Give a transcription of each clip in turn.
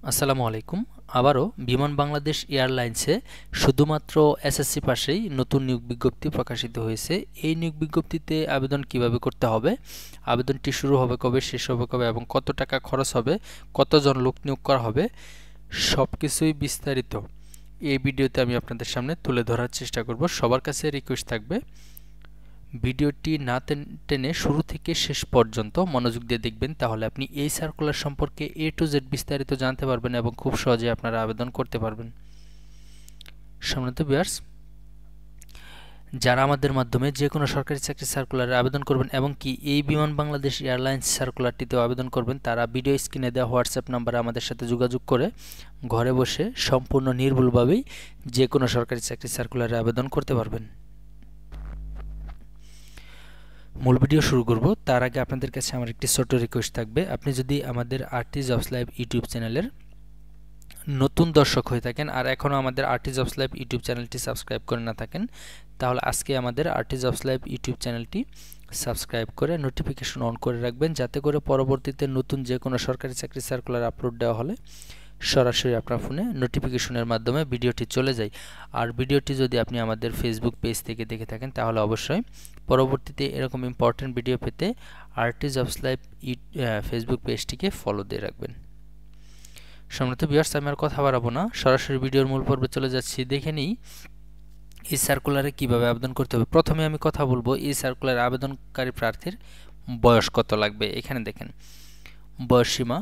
আসসালামু আলাইকুম। আবারও বিমান বাংলাদেশ এয়ারলাইন্সে শুধুমাত্র এসএসসি পাশেই নতুন নিয়োগ বিজ্ঞপ্তি প্রকাশিত হয়েছে। এই নিয়োগ বিজ্ঞপ্তিতে আবেদন কিভাবে করতে হবে, আবেদনটি শুরু হবে কবে, শেষ হবে কবে এবং কত টাকা খরচ হবে, কতজন লোক নিয়োগ করা হবে, সব কিছুই বিস্তারিত এই ভিডিওতে আমি আপনাদের সামনে তুলে ধরার চেষ্টা করব। সবার কাছে রিকোয়েস্ট থাকবে ভিডিওটি না টেনে শুরু থেকে শেষ পর্যন্ত মনোযোগ দিয়ে দেখবেন, তাহলে আপনি এই সার্কুলার সম্পর্কে A to Z বিস্তারিত জানতে পারবেন এবং খুব সহজে আপনারা আবেদন করতে পারবেন। সম্মানিত ভিউয়ার্স, যারা আমাদের মাধ্যমে যে কোনো সরকারি চাকরি সার্কুলারে আবেদন করবেন এবং কি এই বিমান বাংলাদেশ এয়ারলাইন্স সার্কুলারটিতেও আবেদন করবেন, তারা ভিডিও স্ক্রিনে দেওয়া হোয়াটসঅ্যাপ নাম্বারে আমাদের সাথে যোগাযোগ করে ঘরে বসে সম্পূর্ণ নির্ভুলভাবেই যে কোনো সরকারি চাকরি সার্কুলারে আবেদন করতে পারবেন। মূল ভিডিও শুরু করব তার আগে আপনাদের কাছে আমার একটি ছোট রিকোয়েস্ট থাকবে, আপনি যদি আমাদের আরটি জবস লাইভ ইউটিউব চ্যানেলের নতুন দর্শক হয়ে থাকেন আর এখনও আমাদের আরটি জবস লাইভ ইউটিউব চ্যানেলটি সাবস্ক্রাইব করে না থাকেন, তাহলে আজকে আমাদের আরটি জবস লাইভ ইউটিউব চ্যানেলটি সাবস্ক্রাইব করে নোটিফিকেশন অন করে রাখবেন, যাতে করে পরবর্তীতে নতুন যে কোনো সরকারি চাকরি সার্কুলার আপলোড দেওয়া হলে সরাসরি আপনার ফোনে নোটিফিকেশনের মাধ্যমে ভিডিওটি চলে যায়। আর ভিডিওটি যদি আপনি আমাদের ফেসবুক পেজ থেকে দেখে থাকেন, তাহলে অবশ্যই পরবর্তীতে এরকম ইম্পর্টেন্ট ভিডিও পেতে আরটি জবস লাইভ ফেসবুক পেজটিকে ফলো দিয়ে রাখবেন। সম্মানিত ভিউয়ার্স, আমি আর কথা বাড়াবো না, সরাসরি ভিডিওর মূল পর্বে চলে যাচ্ছি। দেখে নিই এই সার্কুলারে কিভাবে আবেদন করতে হবে। প্রথমে আমি কথা বলবো এই সার্কুলারে আবেদনকারী প্রার্থীর বয়স কত লাগবে। এখানে দেখেন বয়সসীমা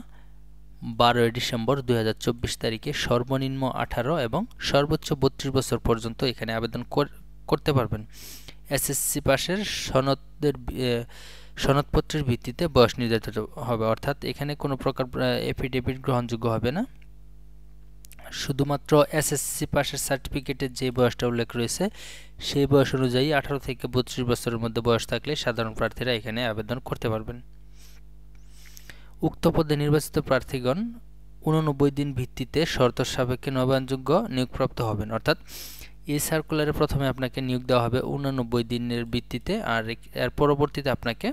12 ডিসেম্বর 2024 তারিখে সর্বনিম্ন 18 এবং সর্বোচ্চ 32 বছর পর্যন্ত এখানে আবেদন করতে পারবেন। এসএসসি পাশের সনদপত্রের ভিত্তিতে বয়স নির্ধারিত হবে, অর্থাৎ এখানে কোনো প্রকার এফিডেভিট গ্রহণযোগ্য হবে না। শুধুমাত্র এসএসসি পাশের সার্টিফিকেটের যে বয়সটা উল্লেখ রয়েছে সেই বয়স অনুযায়ী 18 থেকে 32 বছরের মধ্যে বয়স থাকলে সাধারণ প্রার্থীরা এখানে আবেদন করতে পারবেন। উক্ত পদে নির্বাচিত প্রার্থীগণ 89 দিন ভিত্তিতে শর্ত সাপেক্ষে নবায়নযোগ্য নিয়োগপ্রাপ্ত হবেন, অর্থাৎ এই সার্কুলারে প্রথমে আপনাকে নিয়োগ দেওয়া হবে 89 দিনের ভিত্তিতে, আর এর পরবর্তীতে আপনাকে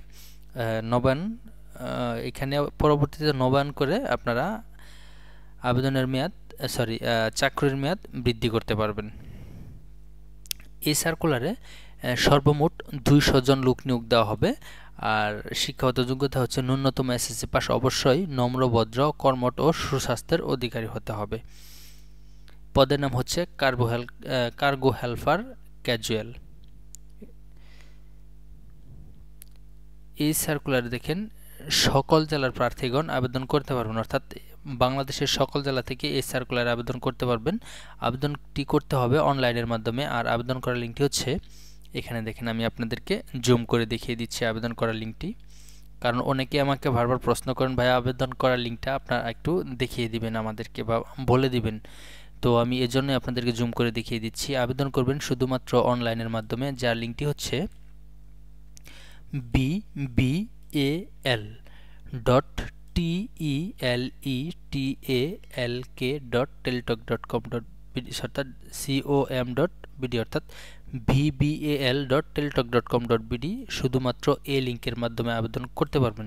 এখানে পরবর্তীতে নবায়ন করে আপনারা আবেদনের মেয়াদ চাকরির মেয়াদ বৃদ্ধি করতে পারবেন। এই সার্কুলারে সর্বমোট 200 জন লোক নিয়োগ দেওয়া হবে। আর শিক্ষাগত যোগ্যতা হচ্ছে ন্যূনতম এসএসসি পাস, অবশ্যই নম্র, ভদ্র, কর্মঠ ও সুস্বাস্থ্যের অধিকারী হতে হবে। পদের নাম হচ্ছে কার্গো হেল্পার ক্যাজুয়াল। এই সার্কুলারে দেখেন সকল জেলার প্রার্থীগণ আবেদন করতে পারবেন, অর্থাৎ বাংলাদেশের সকল জেলা থেকে এই সার্কুলারে আবেদন করতে পারবেন। আবেদনটি করতে হবে অনলাইনের মাধ্যমে, আর আবেদন করার লিঙ্কটি হচ্ছে এখানে দেখেন, আমি আপনাদেরকে জুম করে দেখিয়ে দিচ্ছি আবেদন করার লিঙ্কটি, কারণ অনেকে আমাকে বারবার প্রশ্ন করেন ভাই আবেদন করার লিঙ্কটা আপনারা একটু দেখিয়ে দিবেন আমাদেরকে বা বলে দিবেন, তো আমি এজন্য আপনাদেরকে জুম করে দেখিয়ে দিচ্ছি। আবেদন করবেন শুধুমাত্র অনলাইনের মাধ্যমে, যার লিঙ্কটি হচ্ছে bbal.teletalk.com.bd, অর্থাৎ com.bd, অর্থাৎ bbal.teletalk.com.bd। শুধুমাত্র এই লিঙ্কের মাধ্যমে আবেদন করতে পারবেন।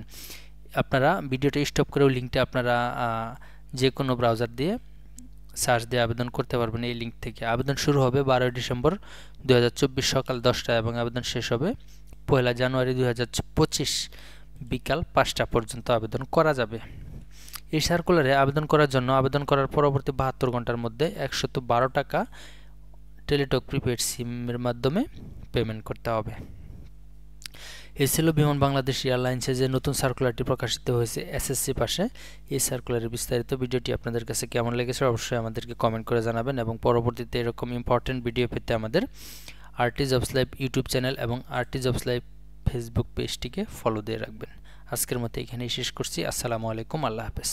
আপনারা ভিডিওটা স্টপ করেও লিঙ্কটা আপনারা যে কোনো ব্রাউজার দিয়ে সার্চ দিয়ে আবেদন করতে পারবেন এই লিঙ্ক থেকে। আবেদন শুরু হবে 12 ডিসেম্বর 2024 সকাল 10টা এবং আবেদন শেষ হবে 1 জানুয়ারি 2025 বিকাল 5টা পর্যন্ত আবেদন করা যাবে। এই সার্কুলারে আবেদন করার জন্য আবেদন করার পরবর্তী 72 ঘন্টার মধ্যে 112 টাকা টেলিটক প্রিপেড সিমের মাধ্যমে পেমেন্ট করতে হবে। এই ছিল বিমান বাংলাদেশ এয়ারলাইন্সে যে নতুন সার্কুলারটি প্রকাশিত হয়েছে এসএসসি পাশে। এই সার্কুলারের বিস্তারিত ভিডিওটি আপনাদের কাছে কেমন লেগেছে অবশ্যই আমাদেরকে কমেন্ট করে জানাবেন, এবং পরবর্তীতে এরকম ইম্পর্টেন্ট ভিডিও পেতে আমাদের RT jobs live YouTube channel এবং আরটি জবস লাইভ ফেসবুক পেজটিকে ফলো দিয়ে রাখবেন। আজকের মতো এখানেই শেষ করছি। আসসালামু আলাইকুম, আল্লাহ হাফেজ।